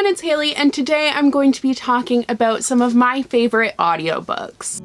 everyone, it's Hailey, and today I'm going to be talking about some of my favorite audiobooks.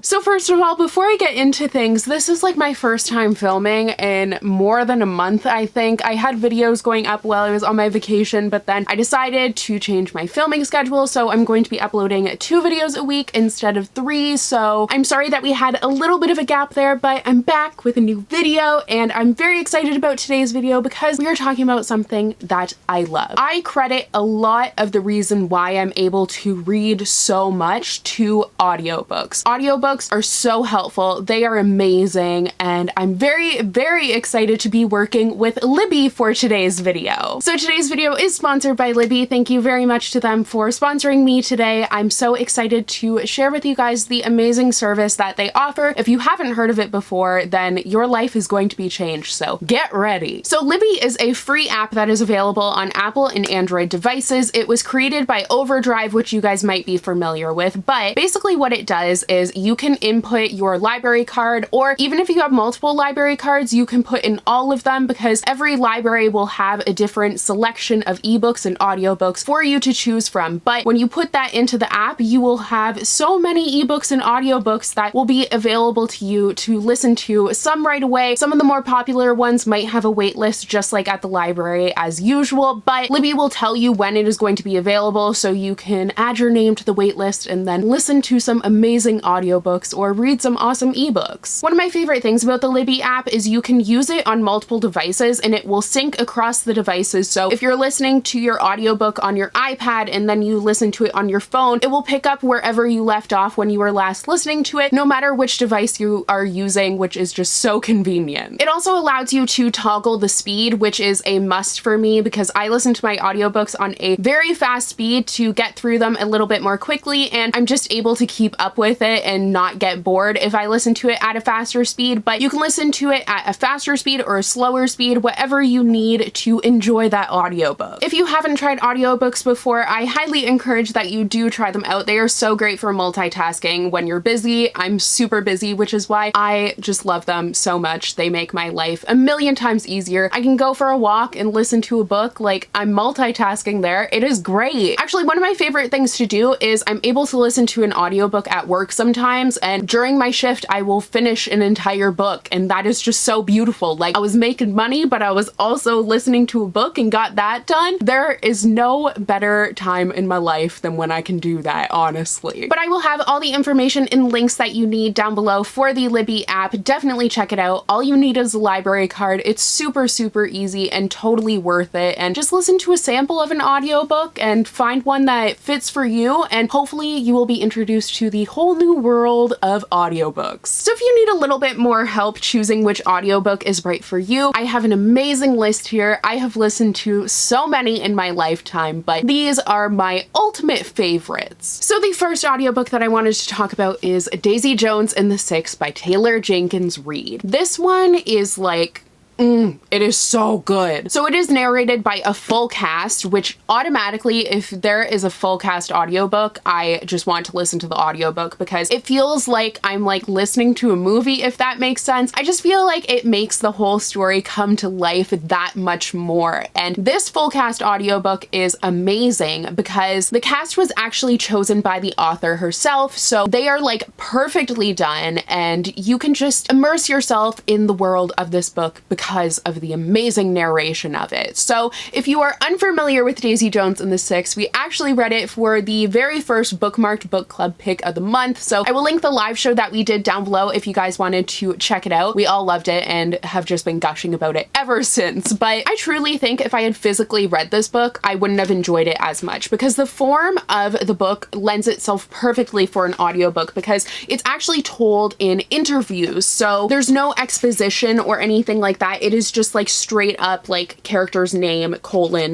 So first of all, before I get into things, this is like my first time filming in more than a month, I think. I had videos going up while I was on my vacation, but then I decided to change my filming schedule, so I'm going to be uploading 2 videos a week instead of 3, so I'm sorry that we had a little bit of a gap there, but I'm back with a new video, and I'm very excited about today's video because we are talking about something that I love. I credit a lot of the reason why I'm able to read so much to audiobooks. Audiobooks are so helpful, they are amazing, and I'm very, very excited to be working with Libby for today's video. So today's video is sponsored by Libby. Thank you very much to them for sponsoring me today. I'm so excited to share with you guys the amazing service that they offer. If you haven't heard of it before, then your life is going to be changed, so get ready. So Libby is a free app that is available on Apple and Android devices. It was created by Overdrive, which you guys might be familiar with, but basically what it does is you can input your library card, or even if you have multiple library cards, you can put in all of them because every library will have a different selection of ebooks and audiobooks for you to choose from. But when you put that into the app, you will have so many ebooks and audiobooks that will be available to you to listen to, some right away. Some of the more popular ones might have a wait list just like at the library as usual, but Libby will tell you when it is going to be available so you can add your name to the wait list and then listen to some amazing audiobooks or read some awesome ebooks. One of my favorite things about the Libby app is you can use it on multiple devices and it will sync across the devices. So if you're listening to your audiobook on your iPad and then you listen to it on your phone, it will pick up wherever you left off when you were last listening to it, no matter which device you are using, which is just so convenient. It also allows you to toggle the speed, which is a must for me because I listen to my audiobooks on a very fast speed to get through them a little bit more quickly, and I'm just able to keep up with it and not get bored if I listen to it at a faster speed. But you can listen to it at a faster speed or a slower speed, whatever you need to enjoy that audiobook. If you haven't tried audiobooks before, I highly encourage that you do try them out. They are so great for multitasking when you're busy. I'm super busy, which is why I just love them so much. They make my life a million times easier. I can go for a walk and listen to a book, like I'm multitasking there. It is great. Actually, one of my favorite things to do is I'm able to listen to an audiobook at work sometimes, and during my shift I will finish an entire book, and that is just so beautiful. Like, I was making money, but I was also listening to a book and got that done. There is no better time in my life than when I can do that, honestly. But I will have all the information and links that you need down below for the Libby app. Definitely check it out. All you need is a library card. It's super, super easy and totally worth it. And just listen to a sample of an audiobook and find one that fits for you, and hopefully you will be introduced to the whole new world of audiobooks. So if you need a little bit more help choosing which audiobook is right for you, I have an amazing list here. I have listened to so many in my lifetime, but these are my ultimate favorites. So the first audiobook that I wanted to talk about is Daisy Jones and the Six by Taylor Jenkins Reid. This one is like, it is so good. So it is narrated by a full cast, which automatically, if there is a full cast audiobook, I just want to listen to the audiobook because it feels like I'm like listening to a movie, if that makes sense. I just feel like it makes the whole story come to life that much more. And this full cast audiobook is amazing because the cast was actually chosen by the author herself. So they are like perfectly done, and you can just immerse yourself in the world of this book because of the amazing narration of it. So if you are unfamiliar with Daisy Jones and the Six, we actually read it for the very first Bookmarked book club pick of the month. So I will link the live show that we did down below if you guys wanted to check it out. We all loved it and have just been gushing about it ever since. But I truly think if I had physically read this book, I wouldn't have enjoyed it as much because the form of the book lends itself perfectly for an audiobook because it's actually told in interviews. So there's no exposition or anything like that. It is just like straight up like character's name,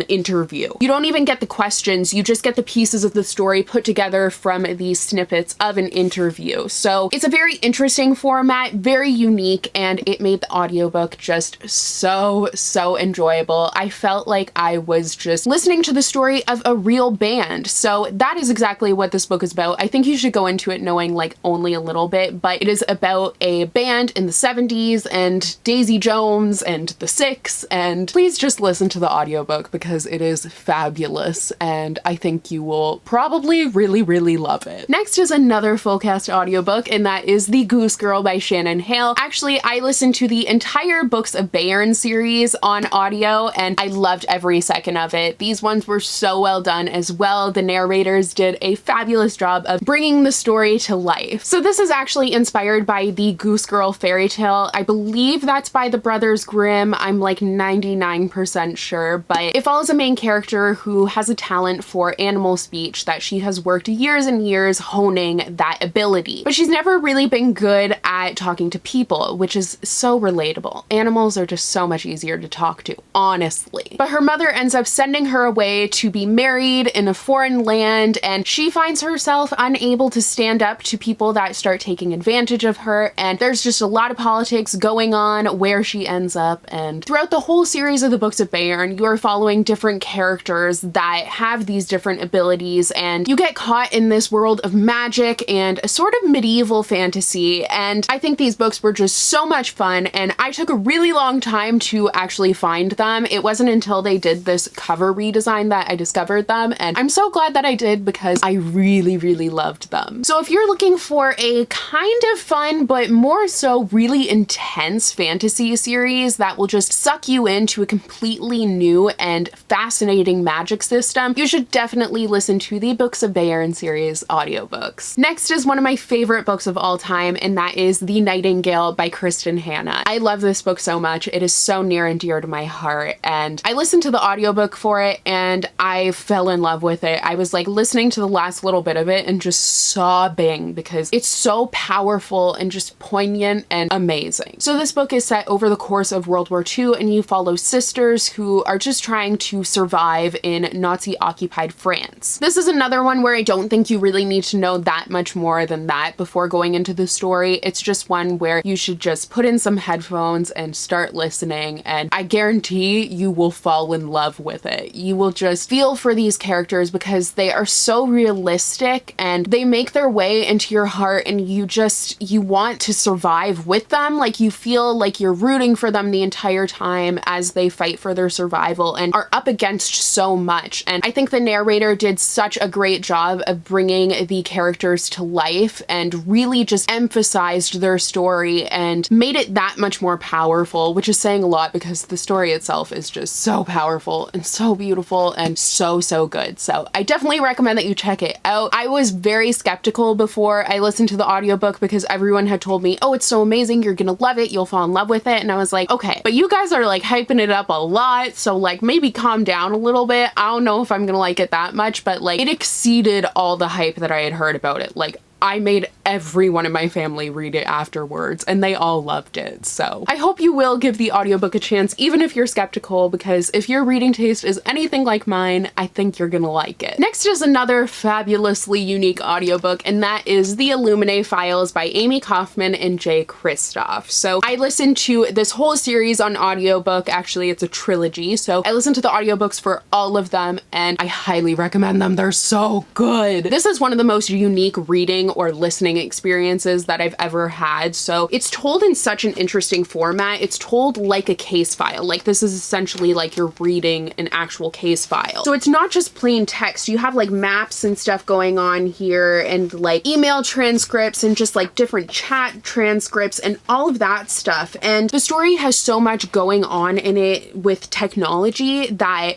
interview. You don't even get the questions, you just get the pieces of the story put together from these snippets of an interview. So it's a very interesting format, very unique, and it made the audiobook just so enjoyable. I felt like I was just listening to the story of a real band. So that is exactly what this book is about. I think you should go into it knowing like only a little bit, but it is about a band in the 70s and Daisy Jones Friends and The Six, and please just listen to the audiobook because it is fabulous and I think you will probably really love it. Next is another full cast audiobook, and that is The Goose Girl by Shannon Hale. Actually, I listened to the entire Books of Bayern series on audio and I loved every second of it. These ones were so well done as well. The narrators did a fabulous job of bringing the story to life. So this is actually inspired by the Goose Girl fairy tale. I believe that's by the Brothers Grimm. I'm like 99% sure, but it follows a main character who has a talent for animal speech that she has worked years and years honing that ability. But she's never really been good at talking to people, which is so relatable. Animals are just so much easier to talk to, honestly. But her mother ends up sending her away to be married in a foreign land, and she finds herself unable to stand up to people that start taking advantage of her, and there's just a lot of politics going on where she ends up. And throughout the whole series of the Books of Bayern, you are following different characters that have these different abilities, and you get caught in this world of magic and a sort of medieval fantasy. And I think these books were just so much fun, and I took a really long time to actually find them. It wasn't until they did this cover redesign that I discovered them, and I'm so glad that I did because I really loved them. So if you're looking for a kind of fun but more so really intense fantasy series that will just suck you into a completely new and fascinating magic system, you should definitely listen to the Books of Bayern series audiobooks. Next is one of my favorite books of all time, and that is The Nightingale by Kristen Hanna. I love this book so much. It is so near and dear to my heart, and I listened to the audiobook for it and I fell in love with it. I was like listening to the last little bit of it and just sobbing because it's so powerful and just poignant and amazing. So this book is set over the course of World War II, and you follow sisters who are just trying to survive in Nazi-occupied France. This is another one where I don't think you really need to know that much more than that before going into the story. It's just one where you should just put in some headphones and start listening, and I guarantee you will fall in love with it. You will just feel for these characters because they are so realistic and they make their way into your heart, and you want to survive with them. Like, you feel like you're rooting for them the entire time as they fight for their survival and are up against so much. And I think the narrator did such a great job of bringing the characters to life and really just emphasized their story and made it that much more powerful, which is saying a lot because the story itself is just so powerful and so beautiful and so good. So I definitely recommend that you check it out. I was very skeptical before I listened to the audiobook because everyone had told me, oh, it's so amazing, you're gonna love it, you'll fall in love with it. And I was like, okay, but you guys are like hyping it up a lot, so like maybe calm down a little bit. I don't know if I'm gonna like it that much, but like it exceeded all the hype that I had heard about it. Like, I made everyone in my family read it afterwards and they all loved it. So I hope you will give the audiobook a chance, even if you're skeptical, because if your reading taste is anything like mine, I think you're gonna like it. Next is another fabulously unique audiobook, and that is The Illuminate Files by Amy Kaufman and Jay Kristoff. So I listened to this whole series on audiobook. Actually, it's a trilogy. So I listened to the audiobooks for all of them and I highly recommend them. They're so good. This is one of the most unique reading or listening experiences that I've ever had. So it's told in such an interesting format. It's told like a case file. Like, this is essentially like you're reading an actual case file. So it's not just plain text. You have like maps and stuff going on here, and like email transcripts and just like different chat transcripts and all of that stuff. And the story has so much going on in it with technology that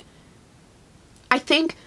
I think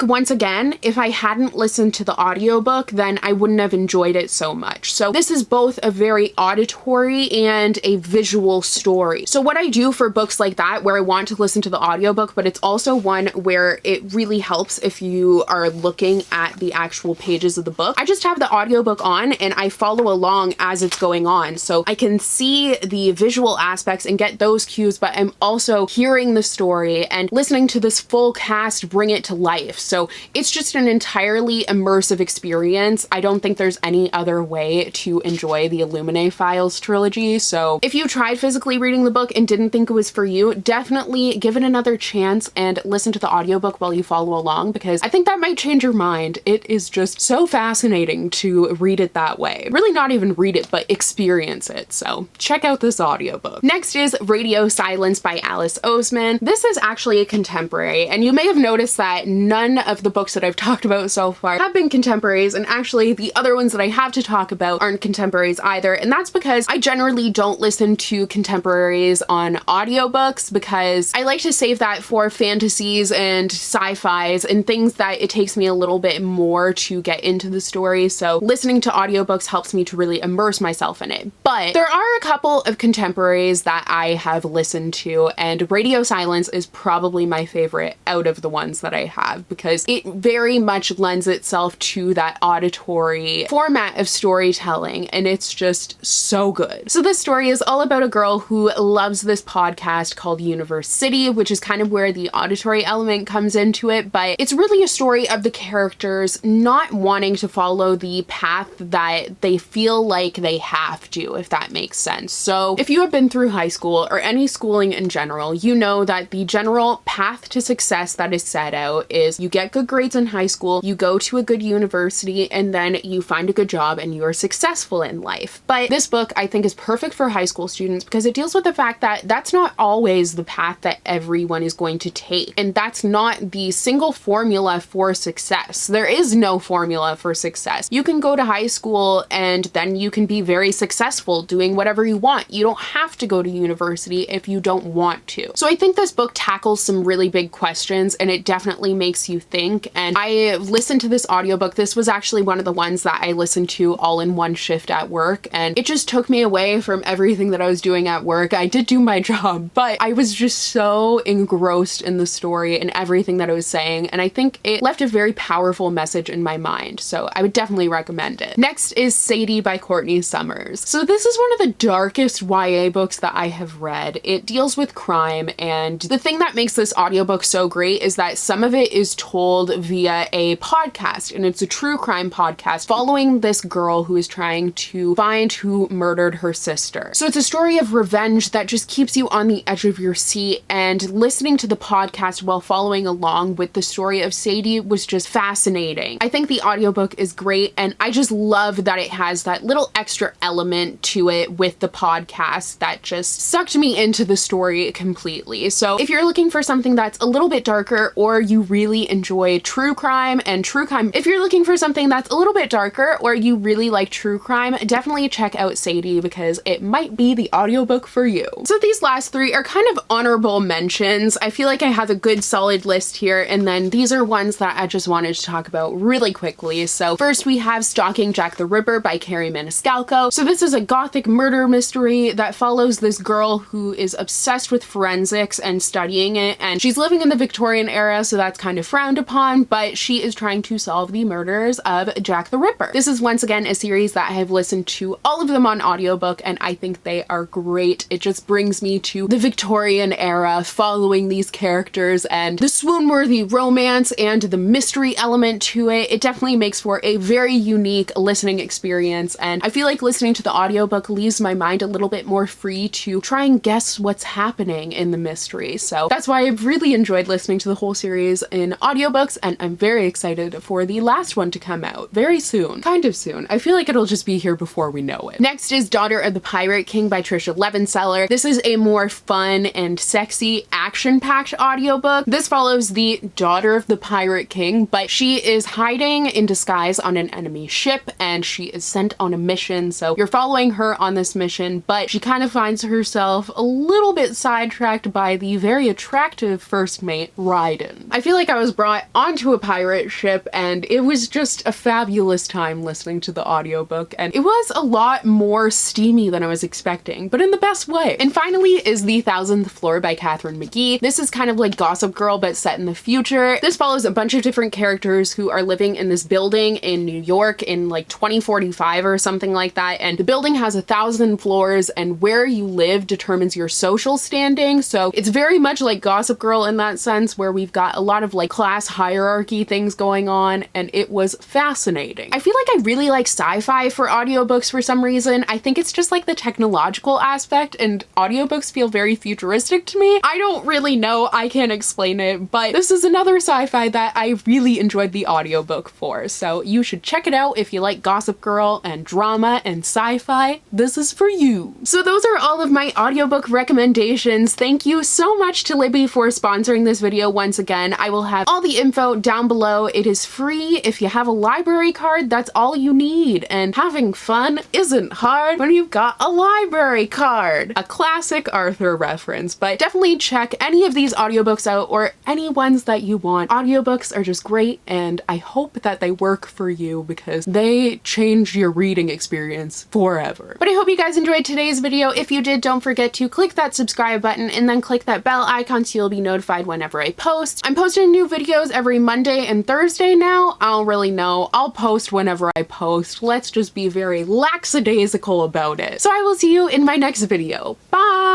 once again, if I hadn't listened to the audiobook, then I wouldn't have enjoyed it so much. So this is both a very auditory and a visual story. So what I do for books like that, where I want to listen to the audiobook, but it's also one where it really helps if you are looking at the actual pages of the book, I just have the audiobook on and I follow along as it's going on. So I can see the visual aspects and get those cues, but I'm also hearing the story and listening to this full cast bring it to life. So it's just an entirely immersive experience. I don't think there's any other way to enjoy the Illuminate Files trilogy. So if you tried physically reading the book and didn't think it was for you, definitely give it another chance and listen to the audiobook while you follow along, because I think that might change your mind. It is just so fascinating to read it that way. Really not even read it, but experience it. So check out this audiobook. Next is Radio Silence by Alice Oseman. This is actually a contemporary, and you may have noticed that none of the books that I've talked about so far have been contemporaries, and actually the other ones that I have to talk about aren't contemporaries either, and that's because I generally don't listen to contemporaries on audiobooks because I like to save that for fantasies and sci-fis and things that it takes me a little bit more to get into the story. So listening to audiobooks helps me to really immerse myself in it. But there are a couple of contemporaries that I have listened to, and Radio Silence is probably my favorite out of the ones that I have because it very much lends itself to that auditory format of storytelling, and it's just so good. So this story is all about a girl who loves this podcast called Universe City, which is kind of where the auditory element comes into it, but it's really a story of the characters not wanting to follow the path that they feel like they have to, if that makes sense. So if you have been through high school or any schooling in general, you know that the general path to success that is set out is you get good grades in high school, you go to a good university, and then you find a good job and you are successful in life. But this book I think is perfect for high school students because it deals with the fact that that's not always the path that everyone is going to take, and that's not the single formula for success. There is no formula for success. You can go to high school and then you can be very successful doing whatever you want. You don't have to go to university if you don't want to. So I think this book tackles some really big questions, and it definitely makes you think. And I listened to this audiobook. This was actually one of the ones that I listened to all in one shift at work, and it just took me away from everything that I was doing at work. I did do my job, but I was just so engrossed in the story and everything that I was saying, and I think it left a very powerful message in my mind, so I would definitely recommend it. Next is Sadie by Courtney Summers. So this is one of the darkest YA books that I have read. It deals with crime, and the thing that makes this audiobook so great is that some of it is told via a podcast, and it's a true crime podcast following this girl who is trying to find who murdered her sister. So it's a story of revenge that just keeps you on the edge of your seat, and listening to the podcast while following along with the story of Sadie was just fascinating. I think the audiobook is great, and I just love that it has that little extra element to it with the podcast that just sucked me into the story completely. So if you're looking for something that's a little bit darker, or you really enjoy true crime, if you're looking for something that's a little bit darker or you really like true crime, definitely check out Sadie because it might be the audiobook for you. So these last three are kind of honorable mentions. I feel like I have a good solid list here, and then these are ones that I just wanted to talk about really quickly. So first we have Stalking Jack the Ripper by Carrie Maniscalco. So this is a gothic murder mystery that follows this girl who is obsessed with forensics and studying it, and she's living in the Victorian era, so that's kind of frowned upon, but she is trying to solve the murders of Jack the Ripper. This is once again a series that I have listened to all of them on audiobook, and I think they are great. It just brings me to the Victorian era, following these characters and the swoon-worthy romance and the mystery element to it. It definitely makes for a very unique listening experience, and I feel like listening to the audiobook leaves my mind a little bit more free to try and guess what's happening in the mystery. So that's why I've really enjoyed listening to the whole series in audiobooks, and I'm very excited for the last one to come out very soon. Kind of soon. I feel like it'll just be here before we know it. Next is Daughter of the Pirate King by Trisha Levenseller. This is a more fun and sexy, action-packed audiobook. This follows the daughter of the Pirate King, but she is hiding in disguise on an enemy ship, and she is sent on a mission. So you're following her on this mission, but she kind of finds herself a little bit sidetracked by the very attractive first mate, Ryden. I feel like I was brought onto a pirate ship, and it was just a fabulous time listening to the audiobook, and it was a lot more steamy than I was expecting, but in the best way. And finally is The 1000th Floor by Katherine McGee. This is kind of like Gossip Girl, but set in the future. This follows a bunch of different characters who are living in this building in New York in like 2045 or something like that, and the building has 1,000 floors, and where you live determines your social standing. So it's very much like Gossip Girl in that sense, where we've got a lot of like class hierarchy things going on, and it was fascinating. I feel like I really like sci-fi for audiobooks for some reason. I think it's just like the technological aspect, and audiobooks feel very futuristic to me. I don't really know, I can't explain it, but this is another sci-fi that I really enjoyed the audiobook for, so you should check it out if you like Gossip Girl and drama and sci-fi. This is for you. So those are all of my audiobook recommendations. Thank you so much to Libby for sponsoring this video once again. I will have all the info down below. It is free. If you have a library card, that's all you need, and having fun isn't hard when you've got a library card. A classic Arthur reference, but definitely check any of these audiobooks out, or any ones that you want. Audiobooks are just great, and I hope that they work for you because they change your reading experience forever. But I hope you guys enjoyed today's video. If you did, don't forget to click that subscribe button and then click that bell icon so you'll be notified whenever I post. I'm posting new videos every Monday and Thursday now. I don't really know. I'll post whenever I post. Let's just be very lackadaisical about it. So I will see you in my next video. Bye!